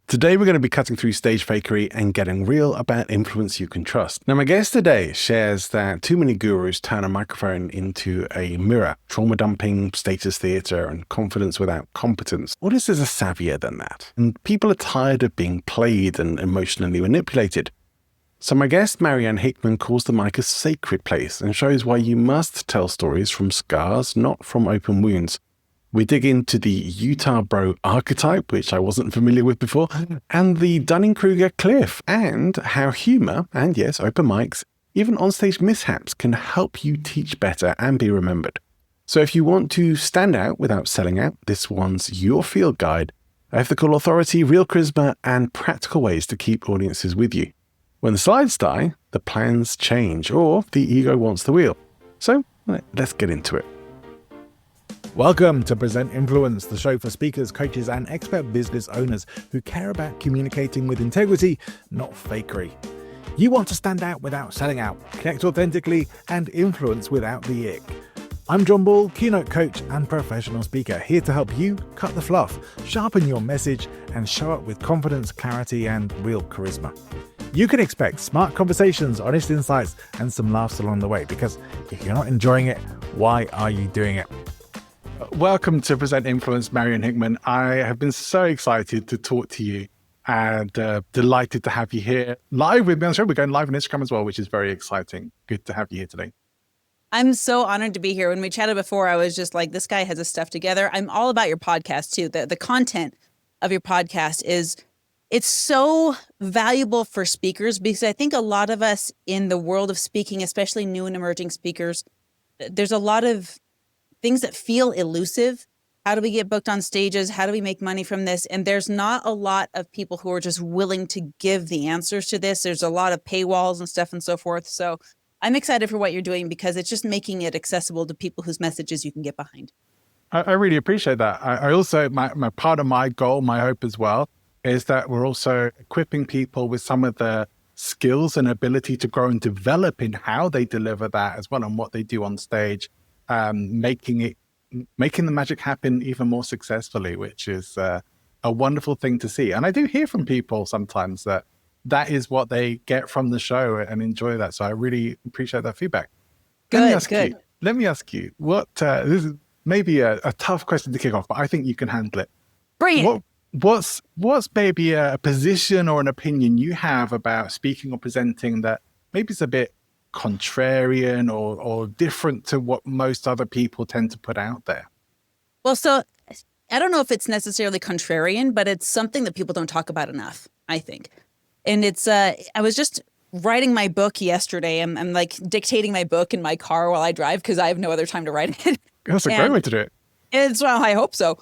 Today, we're going to be cutting through stage fakery and getting real about influence you can trust. Now, my guest today shares that too many gurus turn a microphone into a mirror, trauma dumping, status theater, and confidence without competence. Audiences is savvier than that, and people are tired of being played and emotionally manipulated. So my guest, Marianne Hickman, calls the mic a sacred place and shows why you must tell stories from scars, not from open wounds. We dig into the Utah bro archetype, which I wasn't familiar with before, and the Dunning-Kruger cliff, and how humor, and yes, open mics, even onstage mishaps can help you teach better and be remembered. So if you want to stand out without selling out, this one's your field guide: ethical authority, real charisma, and practical ways to keep audiences with you. When the slides die, the plans change, or the ego wants the wheel. So let's get into it. Welcome to Present Influence, the show for speakers, coaches, and expert business owners who care about communicating with integrity, not fakery. You want to stand out without selling out, connect authentically, and influence without the ick. I'm John Ball, keynote coach and professional speaker, here to help you cut the fluff, sharpen your message, and show up with confidence, clarity, and real charisma. You can expect smart conversations, honest insights, and some laughs along the way, because if you're not enjoying it, why are you doing it? Welcome to Present Influence, Marianne Hickman. I have been so excited to talk to you and delighted to have you here live with me on the show. We're going live on Instagram as well, which is very exciting. Good to have you here today. I'm so honored to be here. When we chatted before, I was just like, this guy has his stuff together. I'm all about your podcast too. The content of your podcast it's so valuable for speakers, because I think a lot of us in the world of speaking, especially new and emerging speakers, there's a lot of things that feel elusive. How do we get booked on stages? How do we make money from this? And there's not a lot of people who are just willing to give the answers to this. There's a lot of paywalls and stuff and so forth. So I'm excited for what you're doing, because it's just making it accessible to people whose messages you can get behind. I really appreciate that. I also, my part of my goal, my hope as well, is that we're also equipping people with some of the skills and ability to grow and develop in how they deliver that as well, and what they do on stage. Making the magic happen even more successfully, which is a wonderful thing to see. And I do hear from people sometimes that is what they get from the show and enjoy that. So I really appreciate that feedback. Good. Let me ask you, what this is maybe a tough question to kick off, but I think you can handle it. Bring it. What's maybe a position or an opinion you have about speaking or presenting that maybe it's a bit contrarian or different to what most other people tend to put out there? Well, so I don't know if it's necessarily contrarian, but it's something that people don't talk about enough, I think. And it's, I was just writing my book yesterday. I'm like dictating my book in my car while I drive, because I have no other time to write it. That's a great way to do it. Well, I hope so.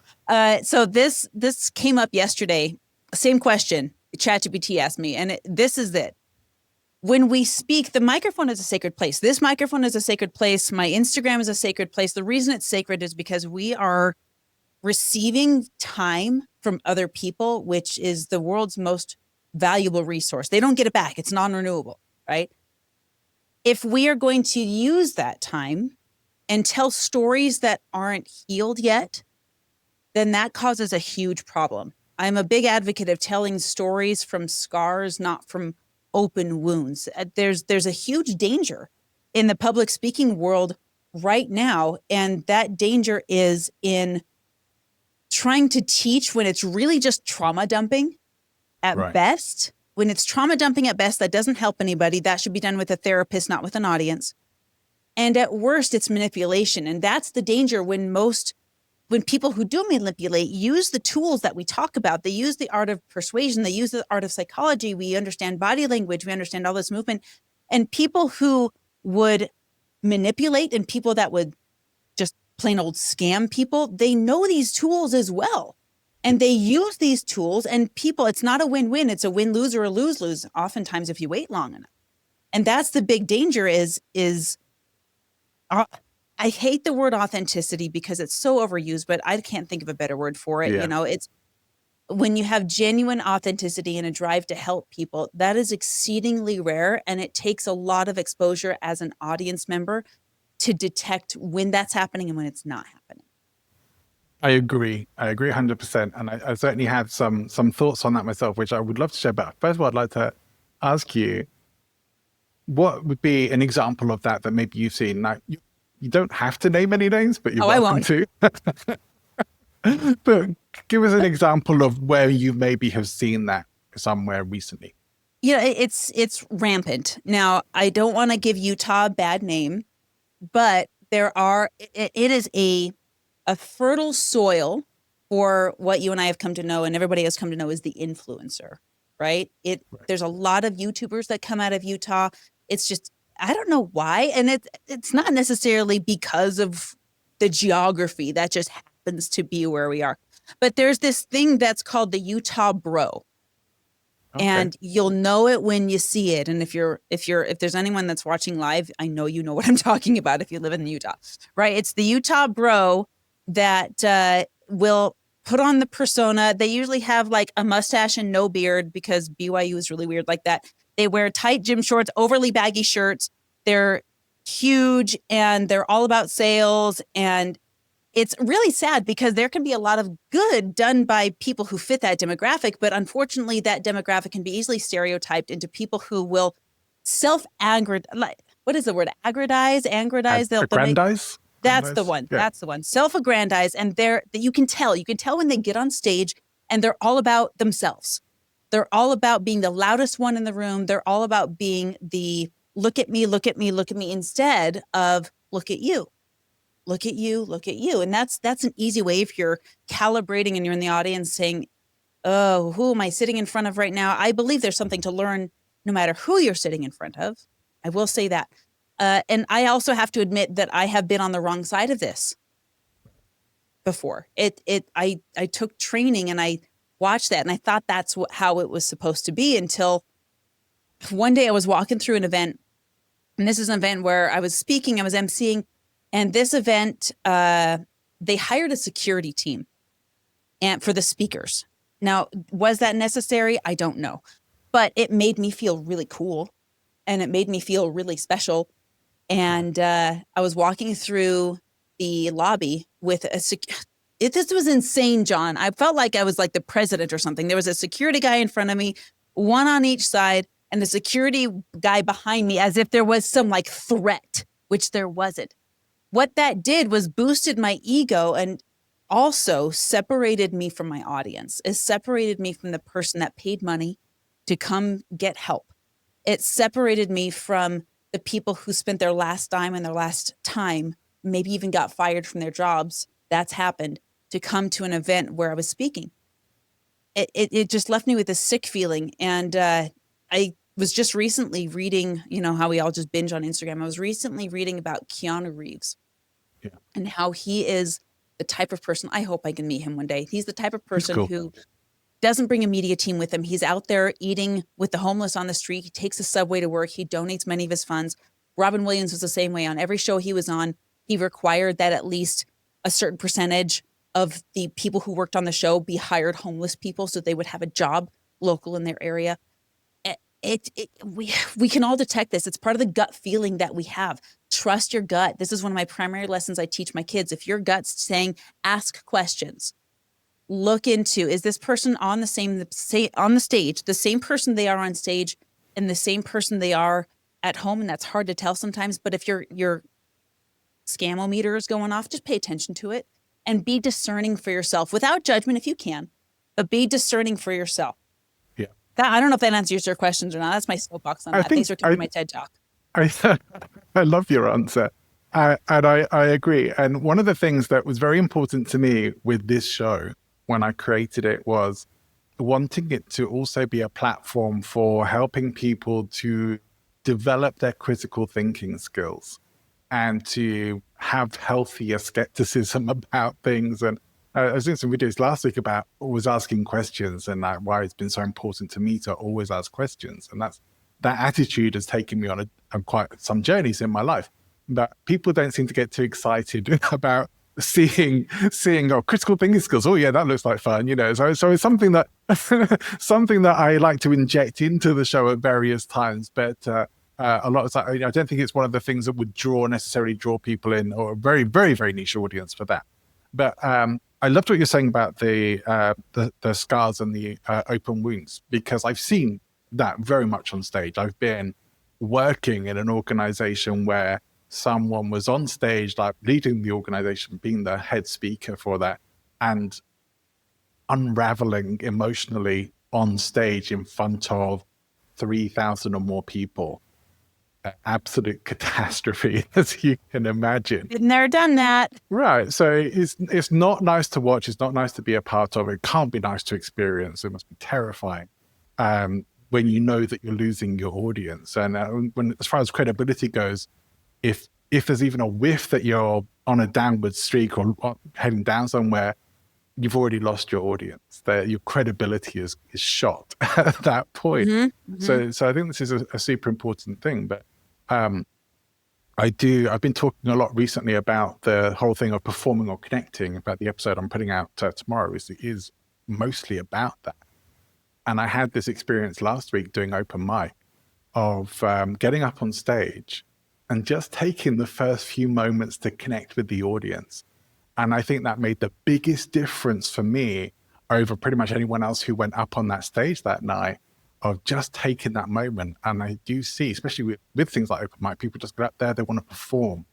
So this came up yesterday. Same question ChatGPT asked me, and this is it. When we speak, the microphone is a sacred place. This microphone is a sacred place. My Instagram is a sacred place. The reason it's sacred is because we are receiving time from other people, which is the world's most valuable resource. They don't get it back. It's non-renewable, right? If we are going to use that time and tell stories that aren't healed yet, then that causes a huge problem. I'm a big advocate of telling stories from scars, not from open wounds. There's a huge danger in the public speaking world right now, and that danger is in trying to teach when it's really just trauma dumping at best. When it's trauma dumping at best, that doesn't help anybody. That should be done with a therapist, not with an audience. And at worst, it's manipulation. And that's the danger when people who do manipulate use the tools that we talk about. They use the art of persuasion. They use the art of psychology. We understand body language. We understand all this movement. And people who would manipulate and people that would just plain old scam people, they know these tools as well. And they use these tools, and people, it's not a win-win. It's a win-lose or a lose-lose, oftentimes, if you wait long enough. And that's the big danger is I hate the word authenticity because it's so overused, but I can't think of a better word for it. Yeah. You know, it's when you have genuine authenticity and a drive to help people, that is exceedingly rare. And it takes a lot of exposure as an audience member to detect when that's happening and when it's not happening. I agree. I agree 100%. And I certainly had some thoughts on that myself, which I would love to share. But first of all, I'd like to ask you, what would be an example of that maybe you've seen? Now, you don't have to name any names, but you're I welcome won't. to. But give us an example of where you maybe have seen that somewhere recently. It's rampant. Now, I don't want to give Utah a bad name, but it is a fertile soil for what you and I have come to know, and everybody has come to know, is the influencer, right? There's a lot of YouTubers that come out of Utah. It's just, I don't know why, and it's not necessarily because of the geography. That just happens to be where we are. But there's this thing that's called the Utah Bro. Okay. And you'll know it when you see it. And if there's anyone that's watching live, I know you know what I'm talking about if you live in Utah, right? It's the Utah Bro that will put on the persona. They usually have like a mustache and no beard, because BYU is really weird like that. They wear tight gym shorts, overly baggy shirts. They're huge and they're all about sales. And it's really sad because there can be a lot of good done by people who fit that demographic. But unfortunately, that demographic can be easily stereotyped into people who will self-aggrandize. What is the word? Aggrandize? Aggrandize? That's the one. Yeah. That's the one. Self-aggrandize. And you can tell when they get on stage and they're all about themselves. They're all about being the loudest one in the room. They're all about being the look at me, look at me, look at me, instead of look at you. Look at you, look at you. And that's an easy way if you're calibrating and you're in the audience saying, oh, who am I sitting in front of right now? I believe there's something to learn no matter who you're sitting in front of. I will say that. And I also have to admit that I have been on the wrong side of this before. I took training and I watched that and I thought that's how it was supposed to be, until one day I was walking through an event. And this is an event where I was speaking, I was emceeing. And this event, they hired a security team for the speakers. Now, was that necessary? I don't know. But it made me feel really cool. And it made me feel really special. And I was walking through the lobby with this was insane, John. I felt like I was like the president or something. There was a security guy in front of me, one on each side, and the security guy behind me, as if there was some like threat, which there wasn't. What that did was boosted my ego and also separated me from my audience. It separated me from the person that paid money to come get help. It separated me from the people who spent their last dime and their last time, maybe even got fired from their jobs. That's happened, to come to an event where I was speaking. It just left me with a sick feeling. And I was just recently reading, how we all just binge on Instagram. I was recently reading about Keanu Reeves. Yeah. And how he is the type of person, I hope I can meet him one day. He's the type of person who doesn't bring a media team with him. He's out there eating with the homeless on the street. He takes the subway to work. He donates many of his funds. Robin Williams was the same way. On every show he was on, he required that at least a certain percentage of the people who worked on the show be hired homeless people so they would have a job local in their area. We can all detect this. It's part of the gut feeling that we have. Trust your gut. This is one of my primary lessons I teach my kids. If your gut's saying, ask questions, look into, is this person on the stage, the same person they are on stage and the same person they are at home? And that's hard to tell sometimes. But if your scamometer is going off, just pay attention to it and be discerning for yourself without judgment if you can, but be discerning for yourself. Yeah. I don't know if that answers your questions or not. That's my soapbox on that. Thanks for coming to my TED Talk. I love your answer. And I agree. And one of the things that was very important to me with this show when I created it was wanting it to also be a platform for helping people to develop their critical thinking skills and to have healthier skepticism about things. And I was doing some videos last week about always asking questions and why it's been so important to me to always ask questions. And that attitude has taken me on quite some journeys in my life. But people don't seem to get too excited about seeing critical thinking skills. Oh yeah, that looks like fun, So it's something that I like to inject into the show at various times. But a lot of time, I don't think it's one of the things that would necessarily draw people in, or a very, very, very niche audience for that. But I loved what you're saying about the scars and the open wounds, because I've seen that very much on stage. I've been working in an organization where someone was on stage, like leading the organization, being the head speaker for that, and unraveling emotionally on stage in front of 3,000 or more people. Absolute catastrophe, as you can imagine. Been there, done that. Right. So it's not nice to watch. It's not nice to be a part of. It can't be nice to experience. It must be terrifying when you know that you're losing your audience. And when, as far as credibility goes, if there's even a whiff that you're on a downward streak or heading down somewhere, you've already lost your audience. Your credibility is shot at that point. So I think this is a super important thing. But I've been talking a lot recently about the whole thing of performing or connecting. About the episode I'm putting out tomorrow is mostly about that. And I had this experience last week doing open mic of getting up on stage and just taking the first few moments to connect with the audience. And I think that made the biggest difference for me over pretty much anyone else who went up on that stage that night, of just taking that moment. And I do see, especially with things like open mic, people just get up there, they want to perform,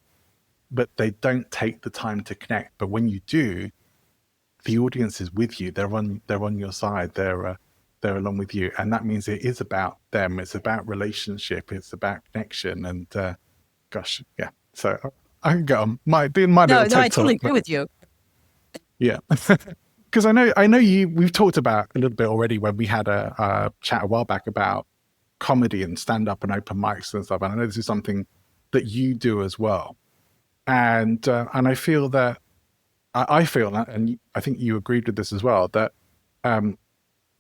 but they don't take the time to connect. But when you do, the audience is with you. They're on your side. They're along with you. And that means it is about them. It's about relationship. It's about connection. And gosh, yeah. So I can go on my little TED I totally talk, agree with you. Yeah. Because I know we've talked about a little bit already when we had a chat a while back about comedy and stand-up and open mics and stuff. And I know this is something that you do as well. And I feel that, and I think you agreed with this as well, that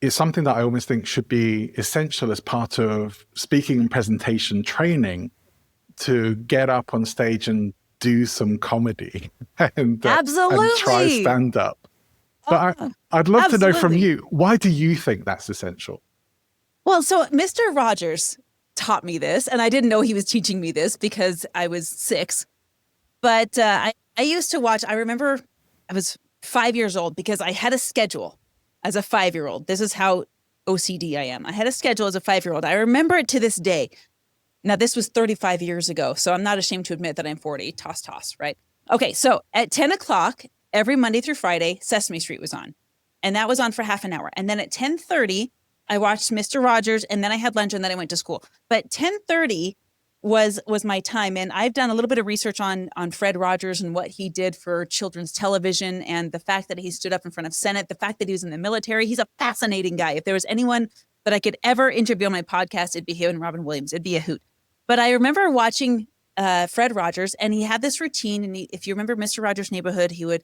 it's something that I almost think should be essential as part of speaking and presentation training, to get up on stage and do some comedy and try stand-up. But I'd love to know from you, why do you think that's essential? Well, so Mr. Rogers taught me this, and I didn't know he was teaching me this because I was 6. But I used to watch, I remember I was 5 years old because I had a schedule as a 5-year-old. This is how OCD I am. I had a schedule as a 5-year-old. I remember it to this day. Now, this was 35 years ago, so I'm not ashamed to admit that I'm 40. Toss, right? Okay, so at 10 o'clock, every Monday through Friday, Sesame Street was on. And that was on for half an hour. And then at 10:30, I watched Mr. Rogers, and then I had lunch, and then I went to school. But 10:30 was my time. And I've done a little bit of research on Fred Rogers and what he did for children's television, and the fact that he stood up in front of Senate, the fact that he was in the military. He's a fascinating guy. If there was anyone that I could ever interview on my podcast, it'd be him and Robin Williams. It'd be a hoot. But I remember watching Fred Rogers, and he had this routine. And if you remember Mr. Rogers' Neighborhood, he would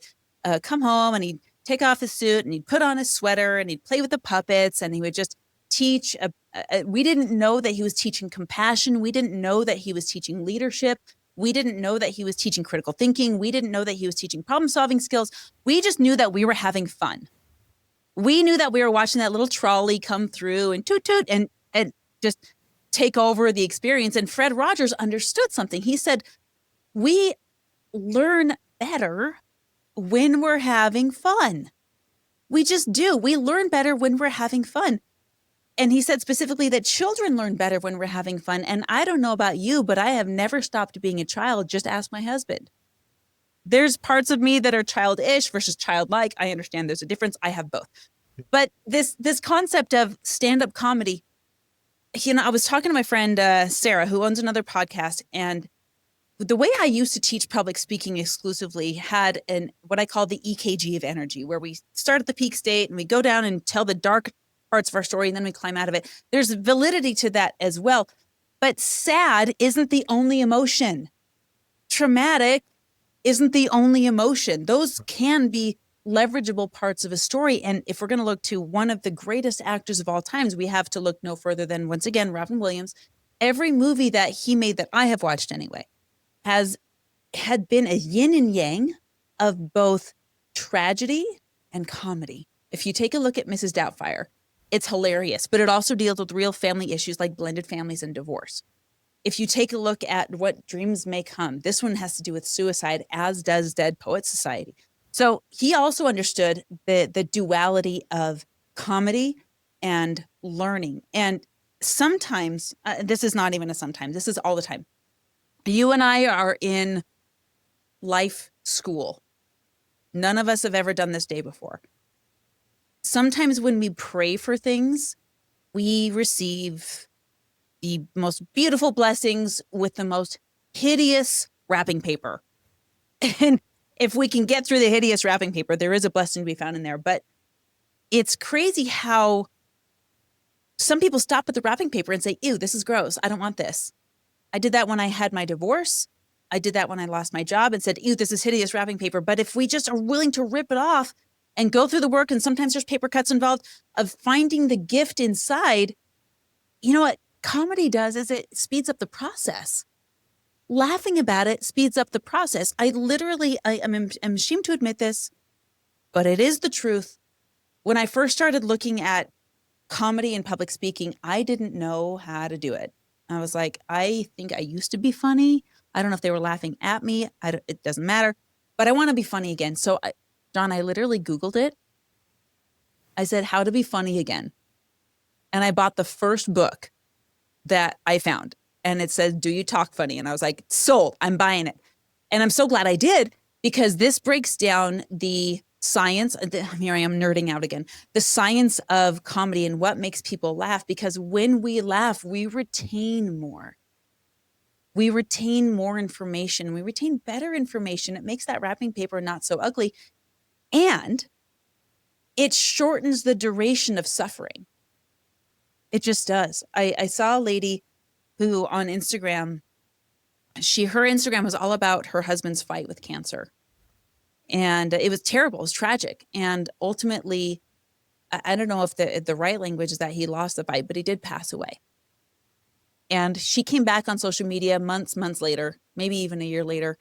come home and he'd take off his suit and he'd put on his sweater and he'd play with the puppets, and he would just teach. We didn't know that he was teaching compassion. We didn't know that he was teaching leadership. We didn't know that he was teaching critical thinking. We didn't know that he was teaching problem-solving skills. We just knew that we were having fun. We knew that we were watching that little trolley come through and toot toot and just take over the experience. And Fred Rogers understood something. He said, we learn better when we're having fun. We just do. We learn better when we're having fun. And he said specifically that children learn better when we're having fun. And I don't know about you, but I have never stopped being a child. Just ask my husband. There's parts of me that are childish versus childlike. I understand there's a difference. I have both. But this concept of stand-up comedy, I was talking to my friend Sarah, who owns another podcast, and the way I used to teach public speaking exclusively had what I call the EKG of energy, where we start at the peak state and we go down and tell the dark parts of our story, and then we climb out of it. There's validity to that as well. But sad isn't the only emotion. Traumatic isn't the only emotion. Those can be leverageable parts of a story. And if we're going to look to one of the greatest actors of all times, we have to look no further than, once again, Robin Williams. Every movie that he made, that I have watched anyway, had been a yin and yang of both tragedy and comedy. If you take a look at Mrs. Doubtfire, it's hilarious, but it also deals with real family issues like blended families and divorce. If you take a look at What Dreams May Come, this one has to do with suicide, as does Dead Poets Society. So he also understood the duality of comedy and learning. And sometimes, this is not even a sometimes, this is all the time. You and I are in life school. None of us have ever done this day before. Sometimes when we pray for things, we receive the most beautiful blessings with the most hideous wrapping paper. And if we can get through the hideous wrapping paper, there is a blessing to be found in there. But it's crazy how some people stop at the wrapping paper and say, ew, this is gross. I don't want this. I did that when I had my divorce. I did that when I lost my job and said, ew, this is hideous wrapping paper. But if we just are willing to rip it off and go through the work, and sometimes there's paper cuts involved, of finding the gift inside, you know what comedy does is it speeds up the process. Laughing about it speeds up the process. I'm ashamed to admit this, but it is the truth. When I first started looking at comedy and public speaking, I didn't know how to do it. I was like, I think I used to be funny. I don't know if they were laughing at me. It doesn't matter, but I want to be funny again. So John, I literally Googled it. I said, how to be funny again. And I bought the first book that I found. And it says, do you talk funny? And I was like, sold, I'm buying it. And I'm so glad I did, because this breaks down the science. Here I am nerding out again. The science of comedy and what makes people laugh. Because when we laugh, we retain more. We retain more information. We retain better information. It makes that wrapping paper not so ugly. And it shortens the duration of suffering. It just does. I saw a lady who on Instagram, her Instagram was all about her husband's fight with cancer. And it was terrible. It was tragic. And ultimately, I don't know if the right language is that he lost the fight, but he did pass away. And she came back on social media months later, maybe even a year later.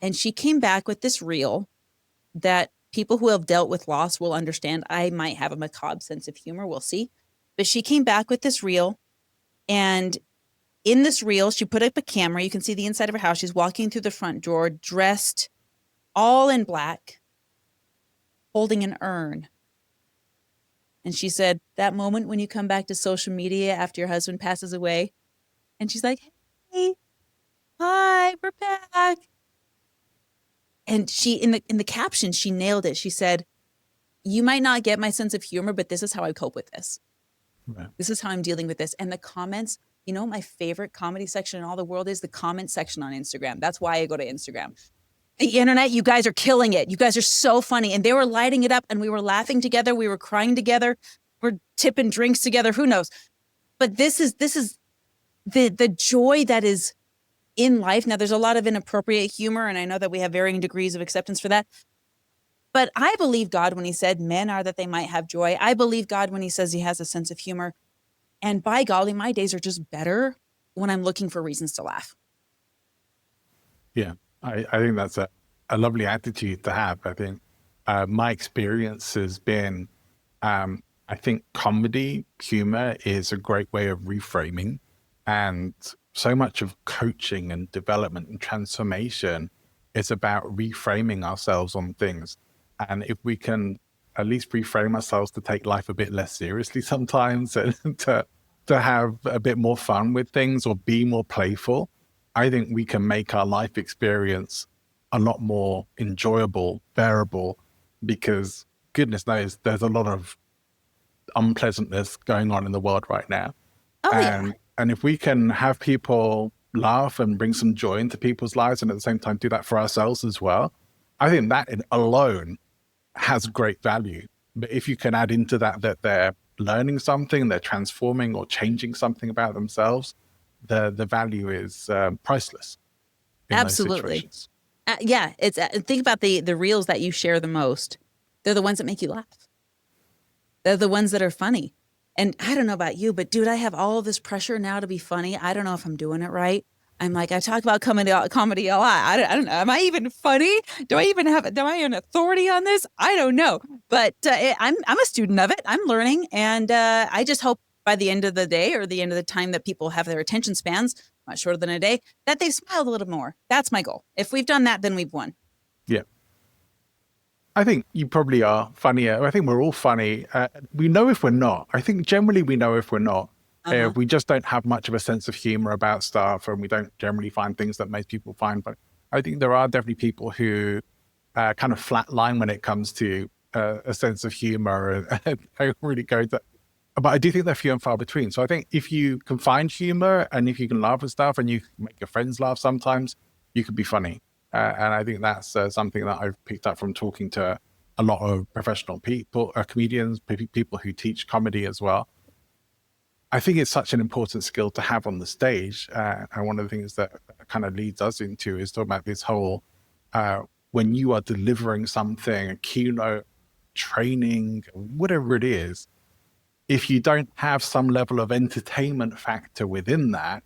And she came back with this reel that people who have dealt with loss will understand. I might have a macabre sense of humor. We'll see. But she came back with this reel. And in this reel, she put up a camera. You can see the inside of her house. She's walking through the front door, dressed all in black, holding an urn. And she said, that moment when you come back to social media after your husband passes away, and she's like, hey, hi, we're back. And she, in the caption, she nailed it. She said, you might not get my sense of humor, but this is how I cope with this. Right. This is how I'm dealing with this. And the comments, you know, my favorite comedy section in all the world is the comment section on Instagram. That's why I go to Instagram. The internet, you guys are killing it. You guys are so funny. And they were lighting it up, and we were laughing together. We were crying together. We're tipping drinks together. Who knows? But this is the joy that is in life. Now, there's a lot of inappropriate humor, and I know that we have varying degrees of acceptance for that. But I believe God when he said men are that they might have joy. I believe God when he says he has a sense of humor. And by golly, my days are just better when I'm looking for reasons to laugh. Yeah, I think that's a lovely attitude to have. I think my experience has been, I think comedy, humor is a great way of reframing. And so much of coaching and development and transformation is about reframing ourselves on things. And if we can at least reframe ourselves to take life a bit less seriously sometimes, and to have a bit more fun with things or be more playful, I think we can make our life experience a lot more enjoyable, bearable, because goodness knows there's a lot of unpleasantness going on in the world right now. And if we can have people laugh and bring some joy into people's lives, and at the same time do that for ourselves as well, I think that alone has great value. But if you can add into that they're learning something, they're transforming or changing something about themselves, the value is priceless. Absolutely. Yeah, it's think about the reels that you share the most. They're the ones that make you laugh. They're the ones that are funny. And I don't know about you, but dude, I have all this pressure now to be funny. I don't know if I'm doing it right. I'm like, I talk about comedy a lot. I don't know. Am I even funny? Do I even have an authority on this? I don't know. But I'm a student of it. I'm learning. And I just hope by the end of the day, or the end of the time that people have their attention spans, much shorter than a day, that they've smiled a little more. That's my goal. If we've done that, then we've won. Yeah. I think you probably are funnier. I think we're all funny. We know if we're not. I think generally we know if we're not. We just don't have much of a sense of humor about stuff, and we don't generally find things that most people find. But I think there are definitely people who kind of flatline when it comes to a sense of humor, and don't really go to. But I do think they're few and far between. So I think if you can find humor and if you can laugh at stuff and you can make your friends laugh sometimes, you could be funny. And I think that's something that I've picked up from talking to a lot of professional people, comedians, people who teach comedy as well. I think it's such an important skill to have on the stage. And one of the things that kind of leads us into is talking about this whole, when you are delivering something, a keynote, training, whatever it is, if you don't have some level of entertainment factor within that,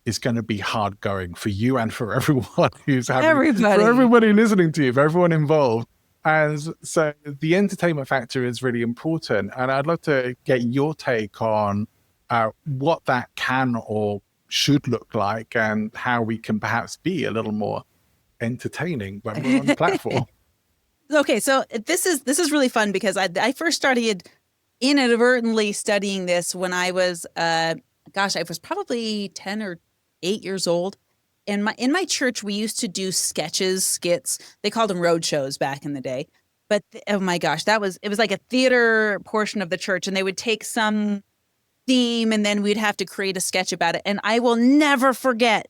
it's going to be hard going for you and for everyone who's having, for everybody listening to you, for everyone involved. And so the entertainment factor is really important. And I'd love to get your take on what that can or should look like and how we can perhaps be a little more entertaining when we're on the platform. Okay, so this is really fun because I first started inadvertently studying this when I was, I was probably 10 or 8 years old. And in my church, we used to do sketches, skits. They called them road shows back in the day. But oh my gosh, it was like a theater portion of the church, and they would take some theme and then we'd have to create a sketch about it. And I will never forget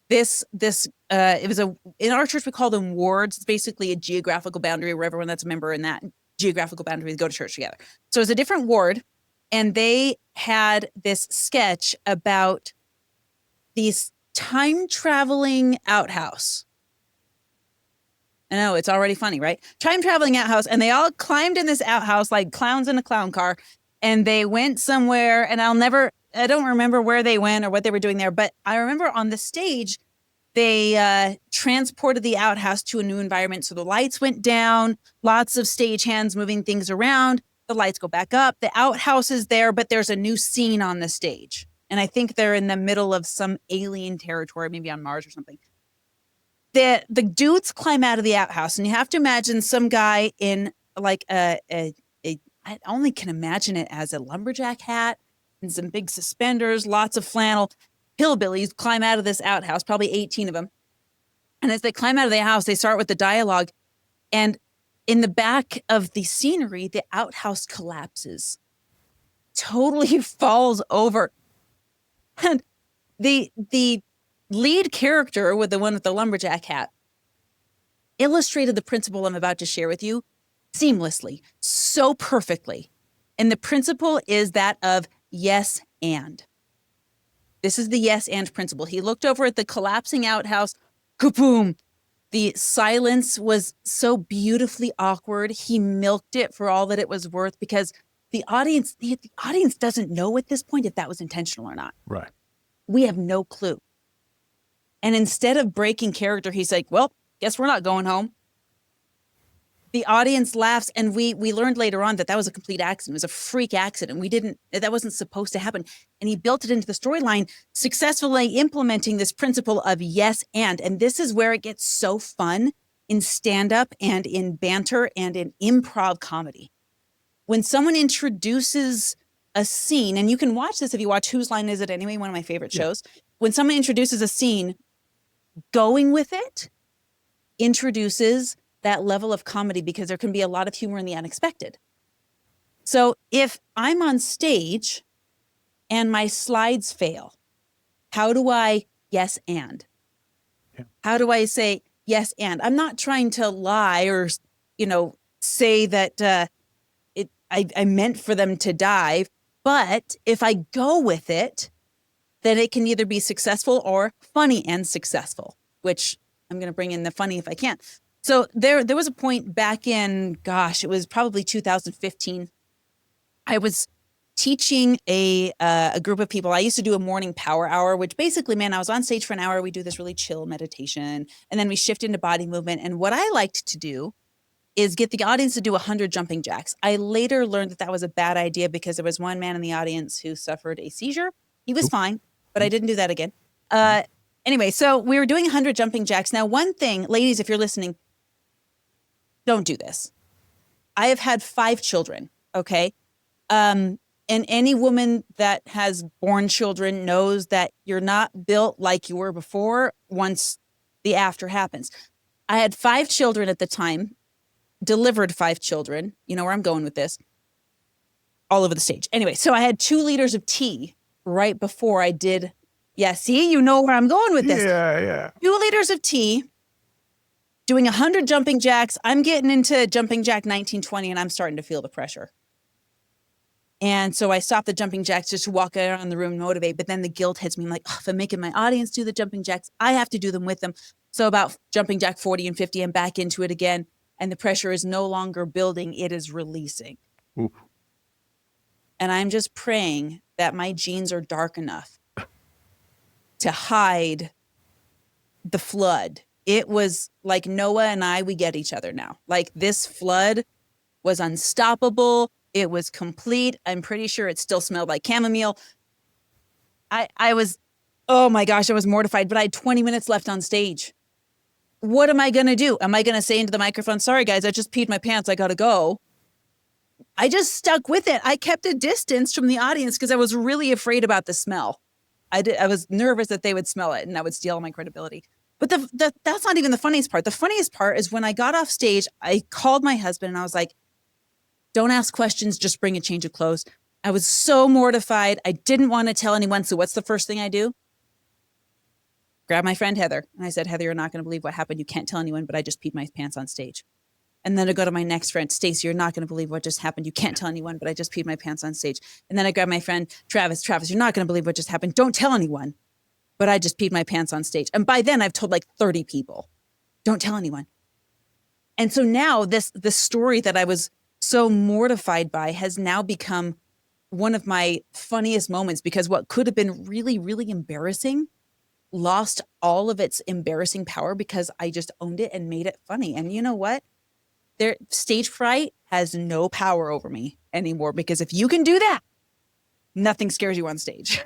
this. It was in our church, we call them wards. It's basically a geographical boundary where everyone that's a member in that geographical boundary they go to church together. So it's a different ward, and they had this sketch about these time traveling outhouse. I know, it's already funny, right? Time traveling outhouse, and they all climbed in this outhouse like clowns in a clown car, and they went somewhere, and I don't remember where they went or what they were doing there, but I remember on the stage they transported the outhouse to a new environment. So the lights went down, lots of stagehands moving things around. The lights go back up. The outhouse is there, but there's a new scene on the stage. And I think they're in the middle of some alien territory, maybe on Mars or something. The dudes climb out of the outhouse, and you have to imagine some guy in like I only can imagine it as a lumberjack hat and some big suspenders, lots of flannel. Hillbillies climb out of this outhouse, probably 18 of them. And as they climb out of the house, they start with the dialogue. And in the back of the scenery, the outhouse collapses, totally falls over. And the lead character, with the one with the lumberjack hat, illustrated the principle I'm about to share with you seamlessly, so perfectly. And the principle is that of yes and. This is the yes and principle. He looked over at the collapsing outhouse, kaboom. The silence was so beautifully awkward. He milked it for all that it was worth because the audience doesn't know at this point if that was intentional or not. Right. We have no clue. And instead of breaking character, he's like, well, guess we're not going home. The audience laughs, and we learned later on that was a complete accident. It was a freak accident. That wasn't supposed to happen. And he built it into the storyline, successfully implementing this principle of yes and. And this is where it gets so fun in stand-up and in banter and in improv comedy. When someone introduces a scene, and you can watch this if you watch Whose Line Is It Anyway, one of my favorite shows. When someone introduces a scene, going with it introduces that level of comedy because there can be a lot of humor in the unexpected. So if I'm on stage and my slides fail, how do I yes and? Yeah. How do I say yes and? I'm not trying to lie or, say that I meant for them to die, but if I go with it, then it can either be successful or funny and successful, which I'm going to bring in the funny if I can. So there was a point back in, it was probably 2015. I was teaching a group of people. I used to do a morning power hour, which basically meant I was on stage for an hour. We do this really chill meditation, and then we shift into body movement. And what I liked to do is get the audience to do 100 jumping jacks. I later learned that was a bad idea because there was one man in the audience who suffered a seizure. He was fine, but I didn't do that again. Anyway, so we were doing 100 jumping jacks. Now, one thing, ladies, if you're listening, don't do this. I have had 5 children, okay? And any woman that has born children knows that you're not built like you were before once the after happens. I had 5 children at the time, delivered 5 children. You know where I'm going with this. All over the stage. Anyway, so I had 2 liters of tea right before I did. Yeah, see, you know where I'm going with this. Yeah. 2 liters of tea, doing 100 jumping jacks. I'm getting into jumping jack 1920 and I'm starting to feel the pressure. And so I stopped the jumping jacks just to walk around the room and motivate. But then the guilt hits me. I'm like, oh, if I'm making my audience do the jumping jacks, I have to do them with them. So about jumping jack 40 and 50, I'm back into it again. And the pressure is no longer building. It is releasing. Oof. And I'm just praying that my jeans are dark enough to hide the flood. It was like Noah and I, we get each other now. Like this flood was unstoppable. It was complete. I'm pretty sure it still smelled like chamomile. I was, oh my gosh, I was mortified, but I had 20 minutes left on stage. What am I going to do? Am I going to say into the microphone, sorry guys, I just peed my pants, I got to go? I just stuck with it. I kept a distance from the audience because I was really afraid about the smell. I was nervous that they would smell it and that would steal my credibility. But that's not even the funniest part. The funniest part is when I got off stage, I called my husband and I was like, don't ask questions, just bring a change of clothes. I was so mortified. I didn't want to tell anyone. So what's the first thing I do? Grab my friend Heather. And I said, Heather, you're not going to believe what happened. You can't tell anyone, but I just peed my pants on stage. And then I go to my next friend, Stacy, you're not going to believe what just happened. You can't tell anyone, but I just peed my pants on stage. And then I grab my friend, Travis, you're not going to believe what just happened. Don't tell anyone, but I just peed my pants on stage. And by then I've told like 30 people, don't tell anyone. And so now this story that I was so mortified by has now become one of my funniest moments, because what could have been really, really embarrassing lost all of its embarrassing power because I just owned it and made it funny. And you know what? Stage fright has no power over me anymore, because if you can do that, nothing scares you on stage.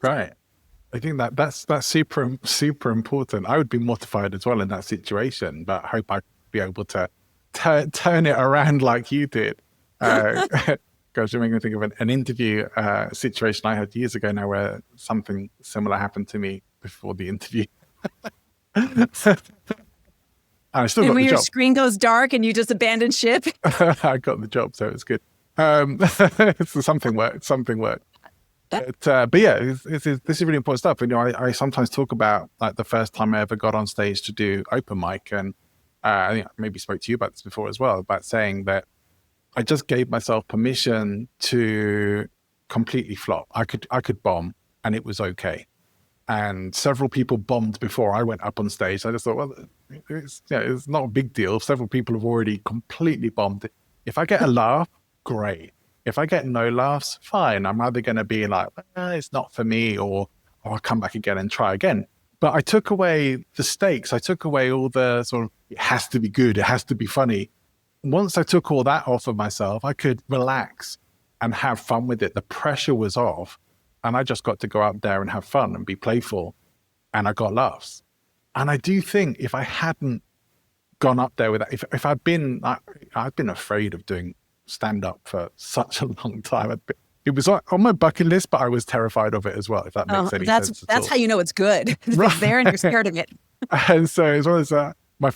Right. I think that's super, super important. I would be mortified as well in that situation, but I hope I'd be able to turn it around like you did. Gosh, you're making me think of an interview situation I had years ago now where something similar happened to me before the interview. I still got when the your job. screen goes dark and you just abandon ship. I got the job, so it was good. So something worked. But yeah, this is really important stuff. And, you know, I sometimes talk about like the first time I ever got on stage to do open mic, and I think I maybe spoke to you about this before as well, about saying that I just gave myself permission to completely flop. I could bomb, and it was okay. And several people bombed before I went up on stage. I just thought, well, it's not a big deal. Several people have already completely bombed. If I get a laugh, great. If I get no laughs, fine. I'm either going to be like, it's not for me, or I'll come back again and try again. But I took away the stakes. I took away all the sort of, it has to be good, it has to be funny. Once I took all that off of myself, I could relax and have fun with it. The pressure was off. And I just got to go out there and have fun and be playful. And I got laughs. And I do think if I hadn't gone up there with that, if I've been afraid of doing stand-up for such a long time. It was on my bucket list, but I was terrified of it as well, if that makes any sense at all. That's how you know it's good. It's there and you're scared of it. And so as well as that, one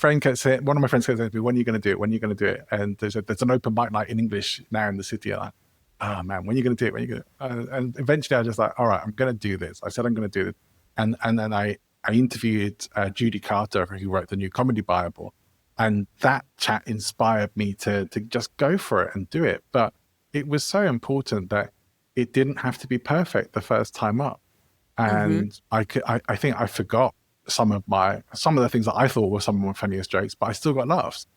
of my friends kept saying to me, when are you going to do it? When are you going to do it? And there's an open mic night in English now in the city. I'm like, oh man, when are you going to do it? When are you going to? And eventually I was just like, all right, I'm going to do this. I said, I'm going to do it. And then I interviewed Judy Carter, who wrote the New Comedy Bible. And that chat inspired me to just go for it and do it. But it was so important that it didn't have to be perfect the first time up. And I think I forgot some of the things that I thought were some of my funniest jokes, but I still got laughs.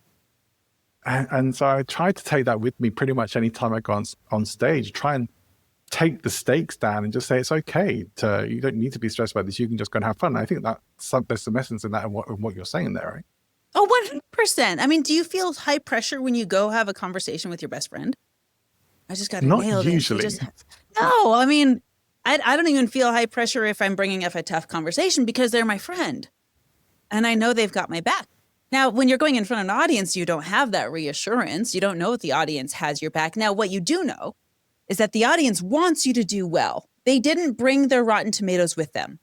And so I tried to take that with me pretty much any time I go on stage, try and take the stakes down and just say, it's okay you don't need to be stressed about this. You can just go and have fun. And I think there's some essence in that and what you're saying there, right? Oh, 100%. I mean, do you feel high pressure when you go have a conversation with your best friend? I just got to nail it. Not usually. No, I mean, I don't even feel high pressure if I'm bringing up a tough conversation because they're my friend. And I know they've got my back. Now, when you're going in front of an audience, you don't have that reassurance. You don't know if the audience has your back. Now, what you do know is that the audience wants you to do well. They didn't bring their Rotten Tomatoes with them.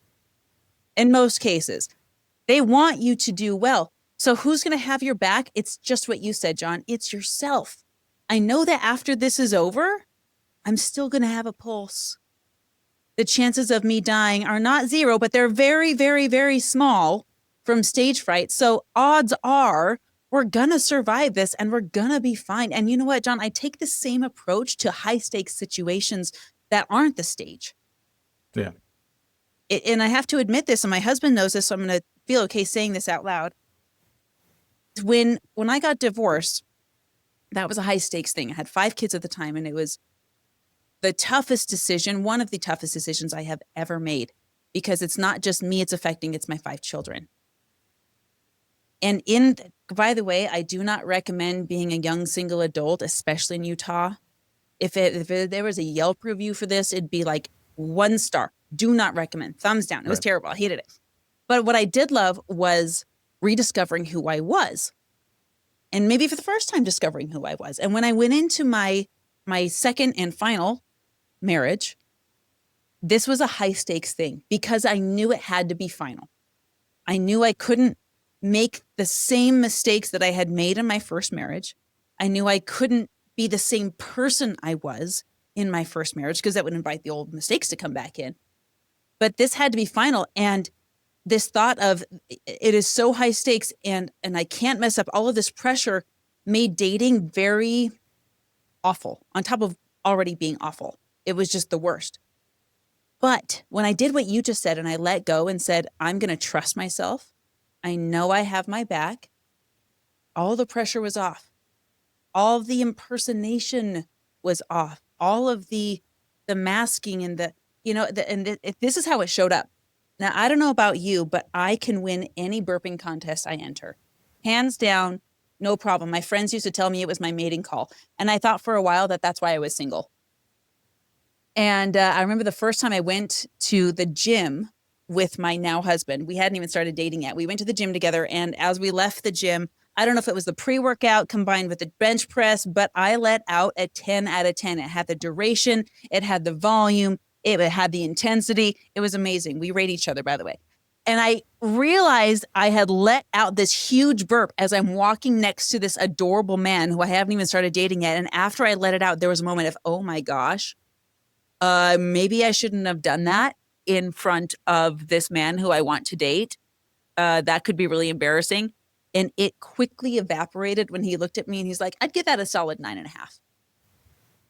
In most cases, they want you to do well. So who's going to have your back? It's just what you said, John. It's yourself. I know that after this is over, I'm still going to have a pulse. The chances of me dying are not zero, but they're very, very, very small from stage fright. So odds are we're going to survive this and we're going to be fine. And you know what, John? I take the same approach to high stakes situations that aren't the stage. Yeah. And I have to admit this, and my husband knows this, so I'm going to feel okay saying this out loud. When I got divorced, that was a high stakes thing. I had 5 kids at the time, and it was the toughest decision, one of the toughest decisions I have ever made, because it's not just me it's affecting, it's my 5 children. And by the way, I do not recommend being a young single adult, especially in Utah. If there was a Yelp review for this, it'd be like 1 star. Do not recommend. Thumbs down. It was terrible. I hated it. But what I did love was rediscovering who I was. And maybe for the first time discovering who I was. And when I went into my second and final marriage, this was a high stakes thing because I knew it had to be final. I knew I couldn't make the same mistakes that I had made in my first marriage. I knew I couldn't be the same person I was in my first marriage because that would invite the old mistakes to come back in. But this had to be final. And this thought of it is so high stakes and I can't mess up, all of this pressure made dating very awful on top of already being awful. It was just the worst. But when I did what you just said and I let go and said, I'm going to trust myself. I know I have my back. All the pressure was off. All the impersonation was off. All of the masking and this is how it showed up. Now, I don't know about you, but I can win any burping contest I enter. Hands down, no problem. My friends used to tell me it was my mating call. And I thought for a while that that's why I was single. And I remember the first time I went to the gym with my now husband. We hadn't even started dating yet. We went to the gym together. And as we left the gym, I don't know if it was the pre-workout combined with the bench press, but I let out a 10 out of 10. It had the duration. It had the volume. It had the intensity. It was amazing. We rate each other, by the way. And I realized I had let out this huge burp as I'm walking next to this adorable man who I haven't even started dating yet. And after I let it out, there was a moment of, oh my gosh, maybe I shouldn't have done that in front of this man who I want to date. That could be really embarrassing. And it quickly evaporated when he looked at me and he's like, I'd give that a solid 9.5.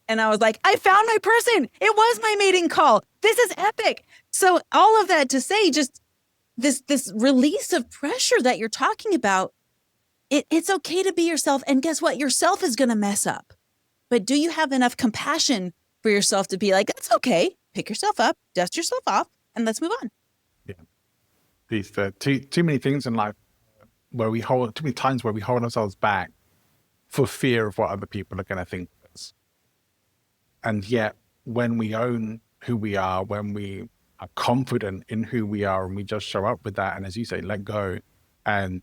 And I was like, I found my person. It was my mating call. This is epic. So all of that to say, just this release of pressure that you're talking about, it's okay to be yourself. And guess what? Yourself is going to mess up. But do you have enough compassion for yourself to be like, that's okay. Pick yourself up, dust yourself off, and let's move on. Yeah. These too many things in life too many times where we hold ourselves back for fear of what other people are going to think of us. And yet, when we own who we are, when we are confident in who we are, and we just show up with that, and as you say, let go and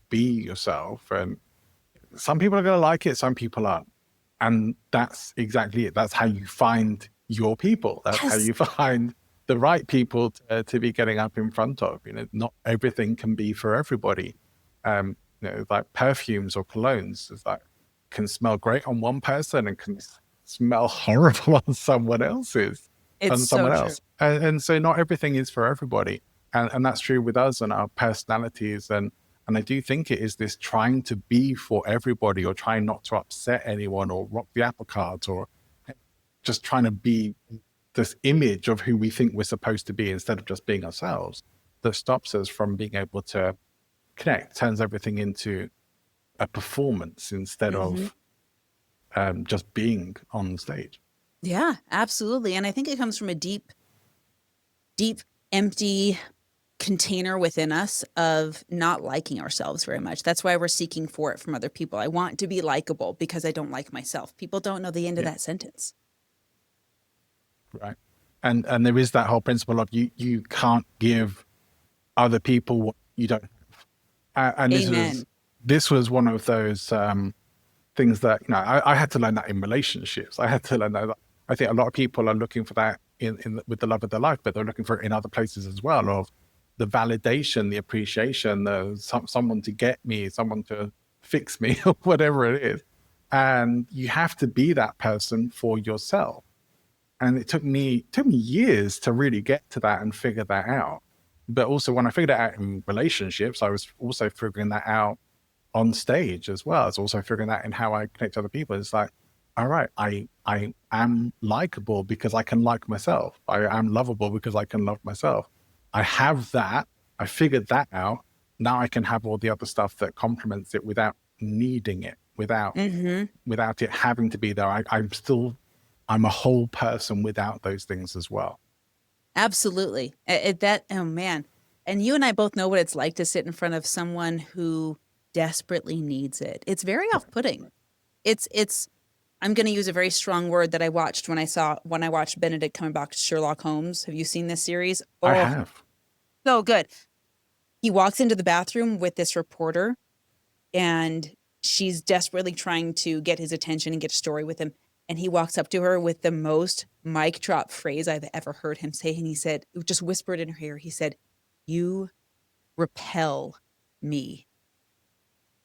be yourself. And some people are going to like it, some people aren't. And that's exactly it. That's how you find your people. That's how you find the right people to be getting up in front of. Not everything can be for everybody. Like perfumes or colognes, it's like can smell great on one person and can smell horrible on someone else's. It's someone so else. And so not everything is for everybody. And that's true with us and our personalities. And I do think it is this trying to be for everybody or trying not to upset anyone or rock the apple cart or just trying to be this image of who we think we're supposed to be instead of just being ourselves that stops us from being able to connect, turns everything into a performance instead of just being on stage. Yeah, absolutely. And I think it comes from a deep, empty container within us of not liking ourselves very much. That's why we're seeking for it from other people. I want to be likable because I don't like myself. People don't know the end of that sentence. Right. And there is that whole principle of you can't give other people what you don't have. And Amen. this was one of those things that, I had to learn that in relationships. I had to learn that. I think a lot of people are looking for that with the love of their life, but they're looking for it in other places as well, of the validation, the appreciation, someone to get me, someone to fix me, or whatever it is. And you have to be that person for yourself. And it took me years to really get to that and figure that out. But also when I figured it out in relationships, I was also figuring that out on stage as well. I was also figuring that in how I connect to other people. It's like, all right, I am likable because I can like myself. I am lovable because I can love myself. I have that. I figured that out. Now I can have all the other stuff that complements it without needing it, without it having to be there. I'm a whole person without those things as well. Absolutely. Oh man. And you and I both know what it's like to sit in front of someone who desperately needs it. It's very off-putting. I'm going to use a very strong word that I watched when I watched Benedict Cumberbatch's Sherlock Holmes. Have you seen this series? Oh, I have. So good. He walks into the bathroom with this reporter and she's desperately trying to get his attention and get a story with him. And he walks up to her with the most mic drop phrase I've ever heard him say. And he said, just whispered in her ear, he said, "You repel me."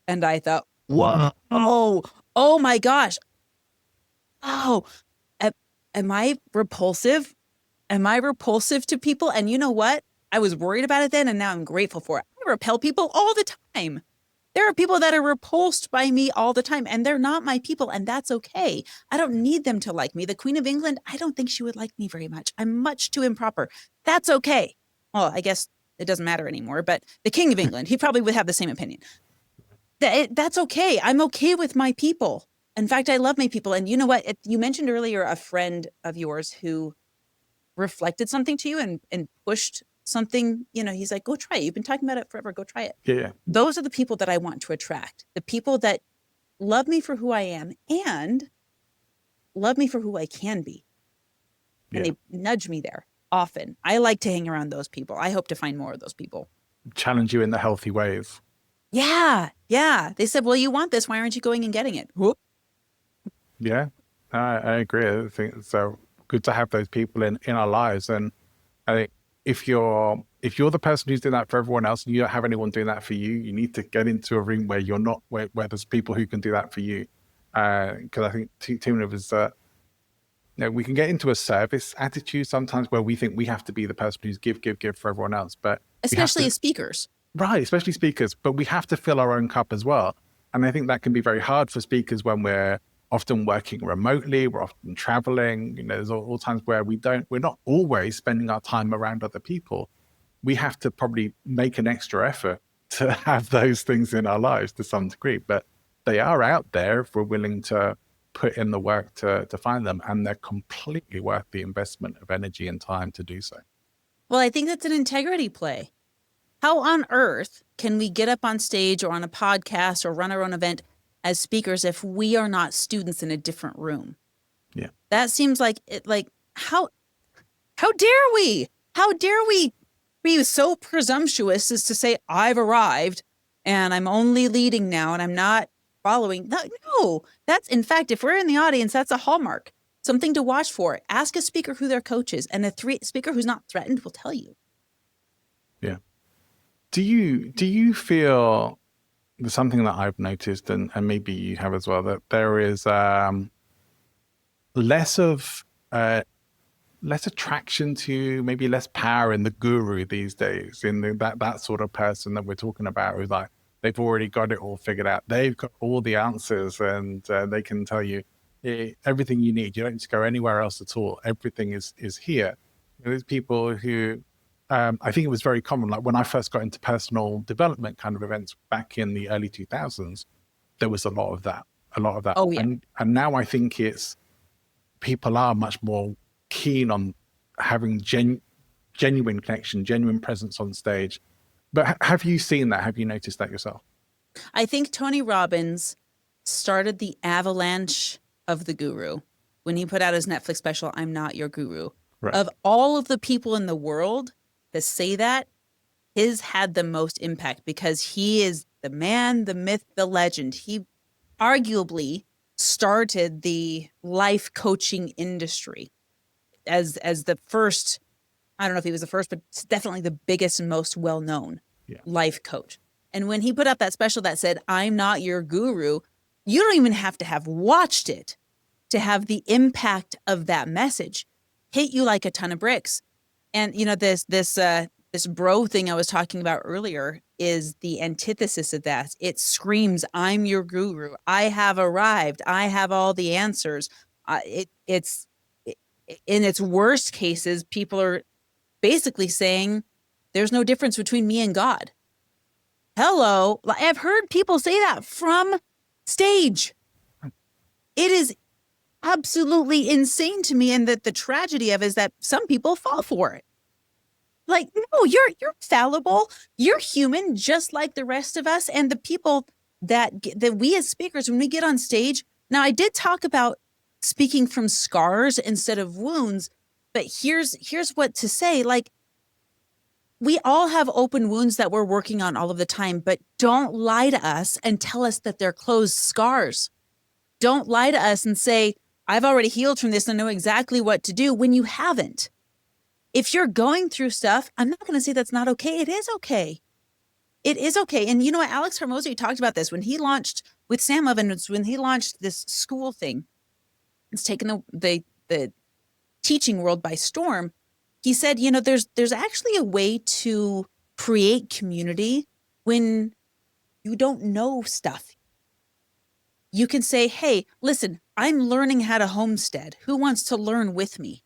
And I thought, whoa, oh my gosh. Oh, am I repulsive? Am I repulsive to people? And you know what? I was worried about it then, and now I'm grateful for it. I repel people all the time. There are people that are repulsed by me all the time, and they're not my people, and that's okay. I don't need them to like me. The Queen of England, I don't think she would like me very much. I'm much too improper. That's okay. Well, I guess it doesn't matter anymore, but the King of England, he probably would have the same opinion. That's okay. I'm okay with my people. In fact, I love my people. And you know what? You mentioned earlier a friend of yours who reflected something to you and pushed something, he's like, go try it. You've been talking about it forever. Go try it. Yeah. Those are the people that I want to attract. The people that love me for who I am and love me for who I can be. And they nudge me there often. I like to hang around those people. I hope to find more of those people. Challenge you in the healthy ways. Yeah. Yeah. They said, well, you want this. Why aren't you going and getting it? Whoop. Yeah, I agree. I think it's so good to have those people in our lives. And I think if you're the person who's doing that for everyone else and you don't have anyone doing that for you, you need to get into a room where you're not, where there's people who can do that for you. Because I think too many of us, we can get into a service attitude sometimes where we think we have to be the person who's give for everyone else. But especially as speakers. Right, especially speakers. But we have to fill our own cup as well. And I think that can be very hard for speakers when we're often working remotely, we're often traveling, there's all times where we're not always spending our time around other people. We have to probably make an extra effort to have those things in our lives to some degree, but they are out there if we're willing to put in the work to find them, and they're completely worth the investment of energy and time to do so. Well, I think that's an integrity play. How on earth can we get up on stage or on a podcast or run our own event as speakers if we are not students in a different room? Yeah. That seems like how dare we? How dare we be so presumptuous as to say, I've arrived and I'm only leading now and I'm not following. No, that's, in fact, if we're in the audience, that's a hallmark, something to watch for. Ask a speaker who their coach is, and speaker who's not threatened will tell you. Yeah. Do you feel there's something that I've noticed, and maybe you have as well, that there is less attraction to, maybe less power in the guru these days, in that sort of person that we're talking about, who's like, they've already got it all figured out. They've got all the answers, and they can tell you everything you need. You don't need to go anywhere else at all. Everything is here. There's people who, I think it was very common, like when I first got into personal development kind of events back in the early 2000s, there was a lot of that. Oh, yeah. And now I think people are much more keen on having genuine connection, genuine presence on stage. But have you seen that? Have you noticed that yourself? I think Tony Robbins started the avalanche of the guru when he put out his Netflix special, I'm Not Your Guru. Right. Of all of the people in the world that say that, his had the most impact because he is the man, the myth, the legend. He arguably started the life coaching industry as the first. I don't know if he was the first, but definitely the biggest and most well-known life coach. And when he put out that special that said, "I'm not your guru," you don't even have to have watched it to have the impact of that message hit you like a ton of bricks. And this bro thing I was talking about earlier is the antithesis of that. It screams, "I'm your guru. I have arrived. I have all the answers." It's in its worst cases, people are basically saying there's no difference between me and God. Hello. I've heard people say that from stage. It is absolutely insane to me. And that the tragedy of it is that some people fall for it. Like, no, you're fallible. You're human, just like the rest of us. And the people that we as speakers, when we get on stage, now I did talk about speaking from scars instead of wounds, but here's what to say. Like, we all have open wounds that we're working on all of the time, but don't lie to us and tell us that they're closed scars. Don't lie to us and say, "I've already healed from this and know exactly what to do," when you haven't. If you're going through stuff, I'm not going to say that's not okay. It is okay. It is okay. And you know what? Alex Hormozy talked about this when he launched with Sam Evans, when he launched this school thing. It's taken the teaching world by storm. He said, there's actually a way to create community when you don't know stuff. You can say, "Hey, listen, I'm learning how to homestead. Who wants to learn with me?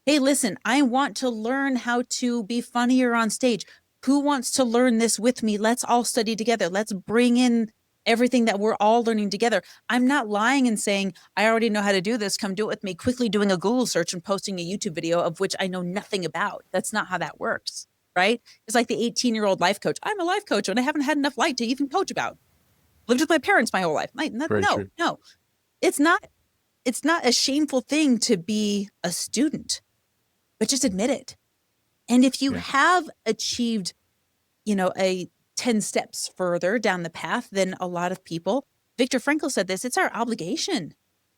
Hey, listen, I want to learn how to be funnier on stage. Who wants to learn this with me? Let's all study together. Let's bring in everything that we're all learning together." I'm not lying and saying, "I already know how to do this. Come do it with me," quickly doing a Google search and posting a YouTube video of which I know nothing about. That's not how that works, right? It's like the 18-year-old life coach. "I'm a life coach and I haven't had enough light to even coach about. Lived with my parents my whole life." No. It's not a shameful thing to be a student, but just admit it. And if you have achieved, a 10 steps further down the path than a lot of people, Viktor Frankl said this, it's our obligation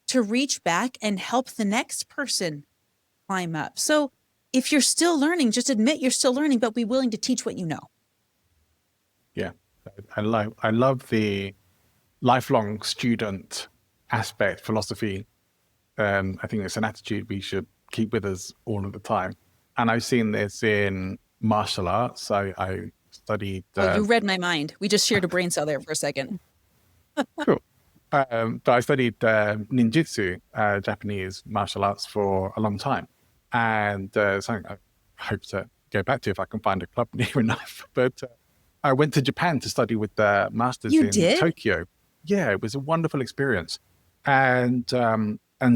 to reach back and help the next person climb up. So if you're still learning, just admit you're still learning, but be willing to teach what you know. Yeah, I love the lifelong student aspect philosophy. I think it's an attitude we should keep with us all of the time. And I've seen this in martial arts. I studied. You read my mind. We just shared a brain cell there for a second. Cool. But I studied ninjutsu, Japanese martial arts, for a long time. And something I hope to go back to if I can find a club near enough. But I went to Japan to study with the masters in Tokyo. Yeah, it was a wonderful experience. And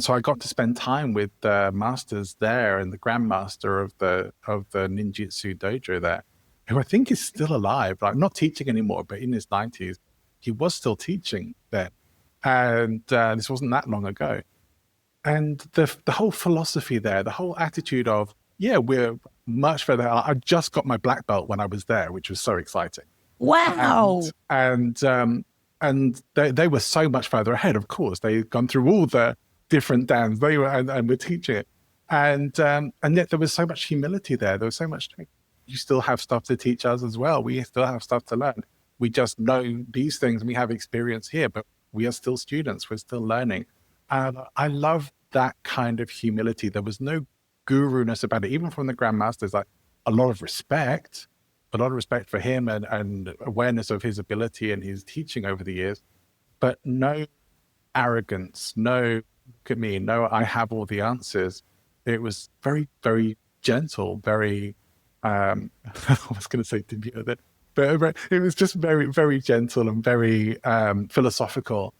so I got to spend time with the masters there and the grandmaster of the ninjutsu dojo there, who I think is still alive, like not teaching anymore, but in his 90s. He was still teaching then. And this wasn't that long ago. And the whole philosophy there, the whole attitude of, we're much further. I just got my black belt when I was there, which was so exciting. Wow. And they were so much further ahead, of course. They'd gone through all the different dans. They were and were teaching it. And yet there was so much humility there. There was so much, you still have stuff to teach us as well. We still have stuff to learn. We just know these things and we have experience here, but we are still students. We're still learning. And I love that kind of humility. There was no guru-ness about it, even from the grandmasters. Like a lot of respect for him and awareness of his ability and his teaching over the years, but no arrogance, no, look at me, no, I have all the answers. It was very, very gentle, very, I was going to say demure then, but it was just very, very gentle and very philosophical.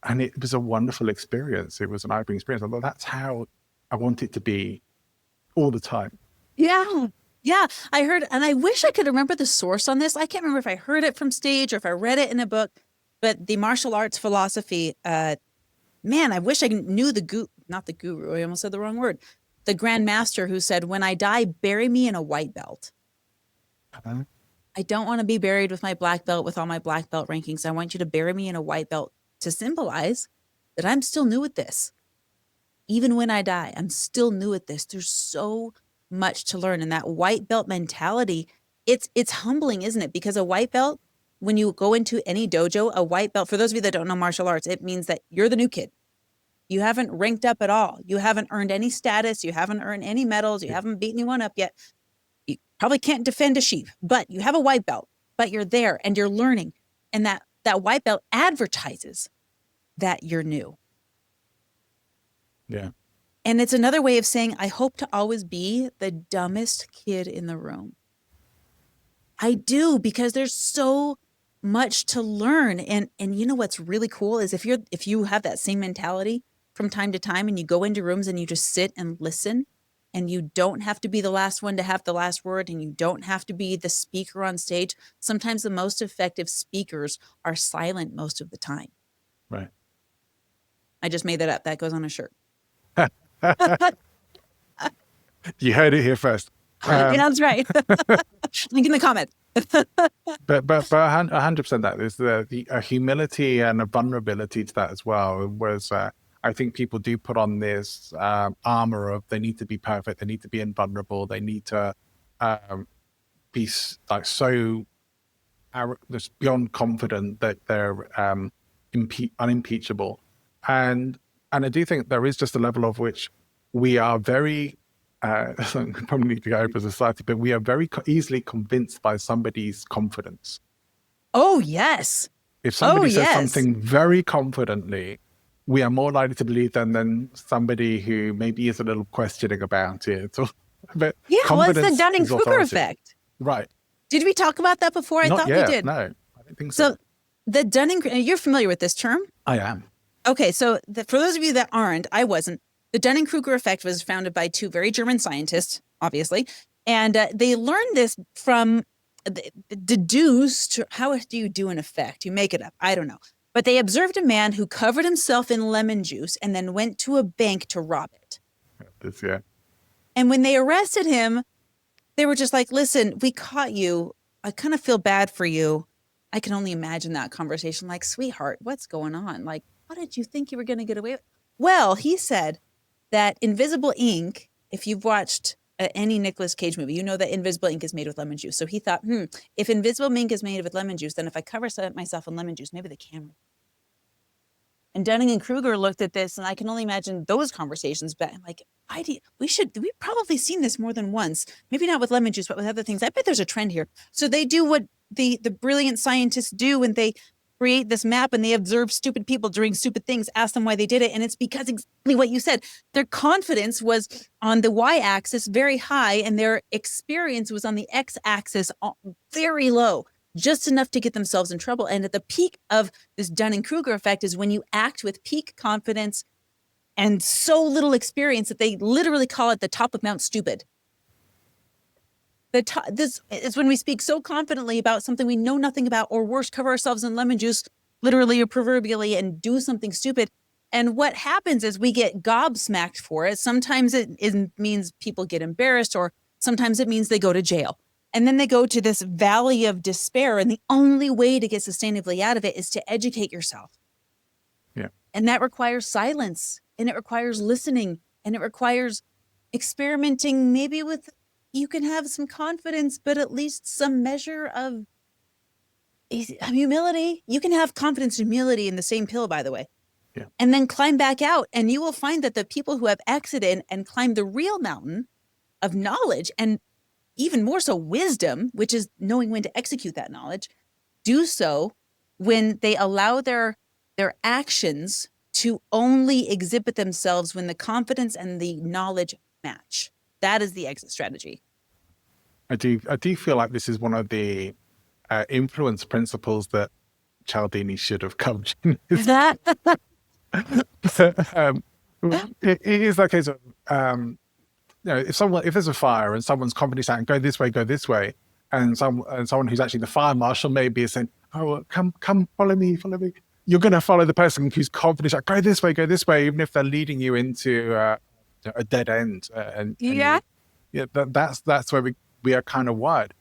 And it was a wonderful experience. It was an eye-opening experience. I thought that's how I want it to be all the time. Yeah, I heard, and I wish I could remember the source on this. I can't remember if I heard it from stage or if I read it in a book, but the martial arts philosophy, man, I wish I knew not the guru, I almost said the wrong word, the grandmaster who said, "When I die, bury me in a white belt." I don't want to be buried with my black belt with all my black belt rankings. I want you to bury me in a white belt to symbolize that I'm still new at this. Even when I die, I'm still new at this. There's so much to learn. And that white belt mentality, it's humbling, isn't it? Because a white belt, when you go into any dojo, a white belt, for those of you that don't know martial arts, it means that you're the new kid. You haven't ranked up at all. You haven't earned any status. You haven't earned any medals. You haven't beat anyone up yet. You probably can't defend a sheep, but you have a white belt, but you're there and you're learning. And that white belt advertises that you're new. Yeah. And it's another way of saying, I hope to always be the dumbest kid in the room. I do, because there's so much to learn. And you know what's really cool is if you have that same mentality from time to time and you go into rooms and you just sit and listen, and you don't have to be the last one to have the last word, and you don't have to be the speaker on stage. Sometimes the most effective speakers are silent most of the time. Right. I just made that up. That goes on a shirt. You heard it here first. Yeah, that's right. Link in the comments. But 100% that there's a humility and a vulnerability to that as well. Whereas I think people do put on this armor of they need to be perfect, they need to be invulnerable, they need to be like so just beyond confident that they're unimpeachable. And I do think there is just a level of which we are very probably need to go over as a society, but we are very easily convinced by somebody's confidence. Oh, yes. If somebody says something very confidently, we are more likely to believe them than somebody who maybe is a little questioning about it. But yeah, well, it's the Dunning-Kruger effect. Right. Did we talk about that before? I thought we did. No, I don't think so. So the Dunning-Kruger, you're familiar with this term? I am. Okay, so for those of you that aren't, I wasn't. The Dunning-Kruger effect was founded by two very German scientists, obviously, and they learned this from deduced. How do you do an effect? You make it up. I don't know. But they observed a man who covered himself in lemon juice and then went to a bank to rob it. Yeah. And when they arrested him, they were just like, listen, we caught you. I kind of feel bad for you. I can only imagine that conversation. Like, sweetheart, what's going on? Like, what did you think you were going to get away with? Well, he said that invisible ink, if you've watched any Nicolas Cage movie, you know that invisible ink is made with lemon juice. So he thought, if invisible ink is made with lemon juice, then if I cover myself in lemon juice, maybe the camera. And Dunning-Kruger looked at this, and I can only imagine those conversations. But I'm like, we've probably seen this more than once. Maybe not with lemon juice, but with other things. I bet there's a trend here. So they do what the brilliant scientists do when they create this map and they observe stupid people doing stupid things, ask them why they did it. And it's because exactly what you said. Their confidence was on the y-axis very high, and their experience was on the x-axis very low, just enough to get themselves in trouble. And at the peak of this Dunning-Kruger effect is when you act with peak confidence and so little experience that they literally call it the top of Mount Stupid. This is when we speak so confidently about something we know nothing about, or worse, cover ourselves in lemon juice, literally or proverbially, and do something stupid. And what happens is we get gobsmacked for it. Sometimes it means people get embarrassed, or sometimes it means they go to jail. And then they go to this valley of despair. And the only way to get sustainably out of it is to educate yourself. Yeah. And that requires silence, and it requires listening, and it requires experimenting, maybe with, you can have some confidence, but at least some measure of humility. You can have confidence and humility in the same pill, by the way. Yeah. And then climb back out. And you will find that the people who have exited and climbed the real mountain of knowledge, and even more so wisdom, which is knowing when to execute that knowledge, do so when they allow their actions to only exhibit themselves when the confidence and the knowledge match. That is the exit strategy. I do feel like this is one of the influence principles that Cialdini should have covered. Is that? It is that case of, if there's a fire and someone's confidently saying, go this way, and someone who's actually the fire marshal maybe is saying, oh, come, follow me. You're going to follow the person who's confident, like, go this way, even if they're leading you into a dead end. That's where we are kind of wired.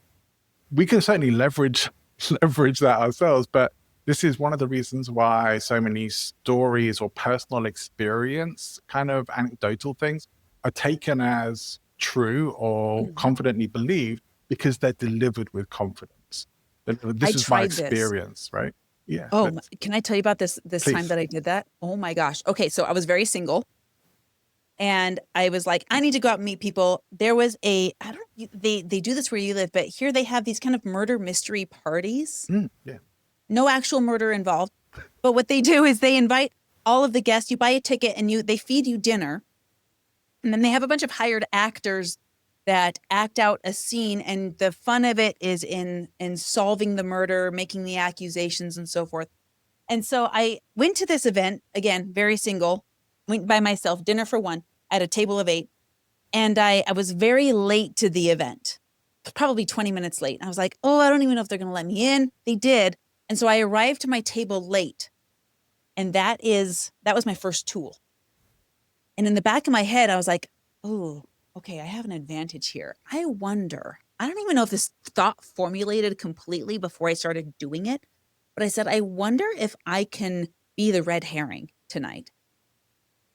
we can certainly leverage that ourselves, but this is one of the reasons why so many stories or personal experience, kind of anecdotal things, are taken as true or confidently believed because they're delivered with confidence. This is my experience, right? Yeah. Oh, can I tell you about this time that I did that? Oh my gosh. Okay, so I was very single. And I was like, I need to go out and meet people. There was I don't know, they do this where you live, but here they have these kind of murder mystery parties. Yeah. No actual murder involved. But what they do is they invite all of the guests, you buy a ticket and they feed you dinner. And then they have a bunch of hired actors that act out a scene. And the fun of it is in solving the murder, making the accusations and so forth. And so I went to this event, again, very single, went by myself, dinner for one at a table of 8. And I was very late to the event, probably 20 minutes late. And I was like, oh, I don't even know if they're going to let me in. They did. And so I arrived to my table late. And that was my first tool. And in the back of my head, I was like, oh, okay, I have an advantage here. I wonder, I don't even know if this thought formulated completely before I started doing it, but I said, I wonder if I can be the red herring tonight.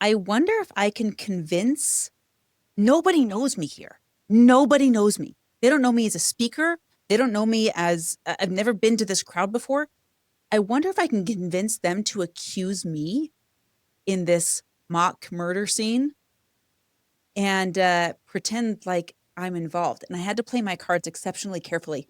I wonder if I can convince, nobody knows me here. Nobody knows me. They don't know me as a speaker. They don't know me as, I've never been to this crowd before. I wonder if I can convince them to accuse me in this mock murder scene and pretend like I'm involved. And I had to play my cards exceptionally carefully.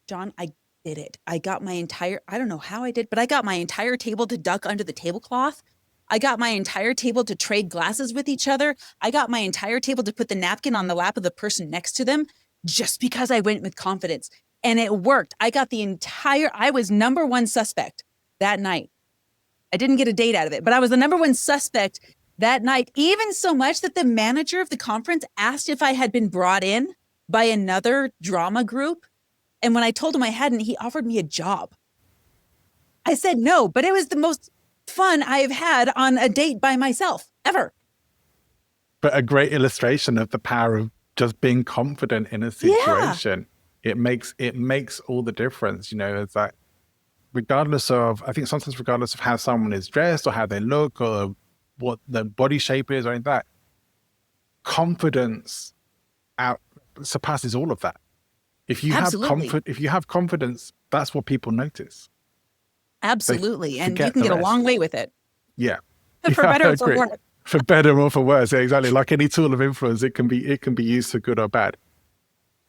John, I did it. I got my I don't know how I did, but I got my entire table to duck under the tablecloth. I got my entire table to trade glasses with each other. I got my entire table to put the napkin on the lap of the person next to them just because I went with confidence. And it worked. I was number one suspect that night. I didn't get a date out of it, but I was the number one suspect that night, even so much that the manager of the conference asked if I had been brought in by another drama group. And when I told him I hadn't, he offered me a job. I said no, but it was the most fun I've had on a date by myself ever. But a great illustration of the power of just being confident in a situation. Yeah. It makes all the difference, it's like, regardless of how someone is dressed or how they look or what their body shape is or anything like that, confidence surpasses all of that. If you have confidence, that's what people notice. Absolutely. And you can get a long way with it. Yeah. For better or for worse. For better or for worse. Yeah, exactly. Like any tool of influence, it can be used for good or bad.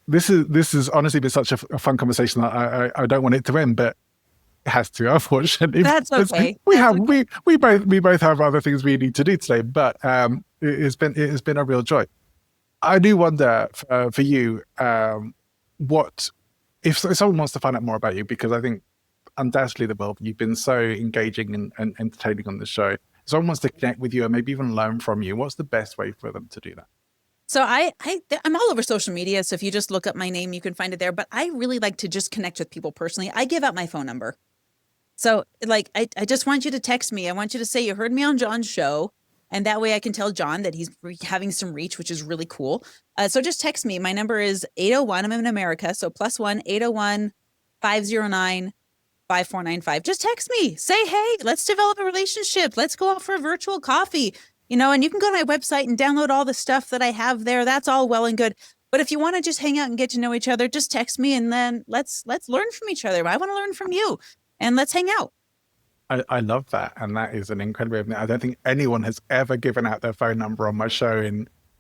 This has honestly been such a fun conversation that I don't want it to end, but it has to, unfortunately. That's okay. We both have other things we need to do today, but it has been a real joy. I do wonder for you, what if someone wants to find out more about you, because I think undoubtedly they will. You've been so engaging and entertaining on the show. If someone wants to connect with you and maybe even learn from you, what's the best way for them to do that? So I'm all over social media. So if you just look up my name, you can find it there. But I really like to just connect with people personally. I give out my phone number. So I just want you to text me. I want you to say you heard me on John's show. And that way I can tell John that he's having some reach, which is really cool. So just text me. My number is 801. I'm in America. So +1 801-509-5495. Just text me. Say, hey, let's develop a relationship. Let's go out for a virtual coffee. And you can go to my website and download all the stuff that I have there. That's all well and good. But if you want to just hang out and get to know each other, just text me and then let's learn from each other. I want to learn from you and let's hang out. I love that. And that is an incredible, I don't think anyone has ever given out their phone number on my show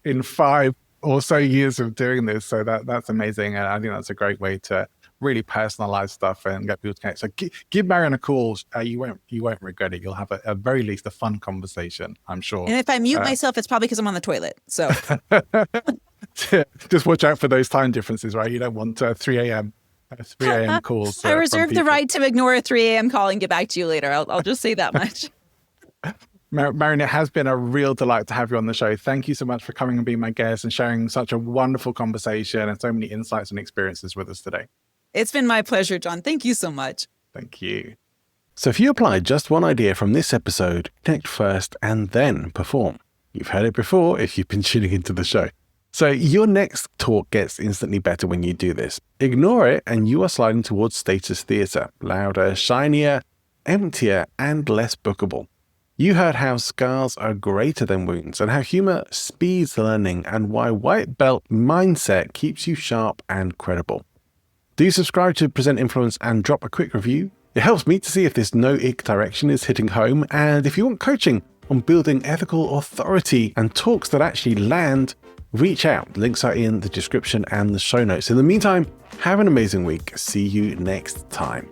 in 5 or so years of doing this. So that's amazing. And I think that's a great way to really personalize stuff and get people to connect. So give Marianne a call. You won't regret it. You'll have a very least a fun conversation, I'm sure. And if I mute myself, it's probably because I'm on the toilet. So just watch out for those time differences, right? You don't want 3 a.m. calls. I reserve the right to ignore a 3 a.m. call and get back to you later. I'll just say that much. Marianne, it has been a real delight to have you on the show. Thank you so much for coming and being my guest and sharing such a wonderful conversation and so many insights and experiences with us today. It's been my pleasure, John. Thank you so much. Thank you. So if you apply just one idea from this episode, connect first and then perform. You've heard it before if you've been tuning into the show. So your next talk gets instantly better when you do this. Ignore it and you are sliding towards status theatre, louder, shinier, emptier, and less bookable. You heard how scars are greater than wounds and how humor speeds learning and why white belt mindset keeps you sharp and credible. Do subscribe to Present Influence and drop a quick review. It helps me to see if this no-ick direction is hitting home, and if you want coaching on building ethical authority and talks that actually land, reach out. Links are in the description and the show notes. In the meantime, have an amazing week. See you next time.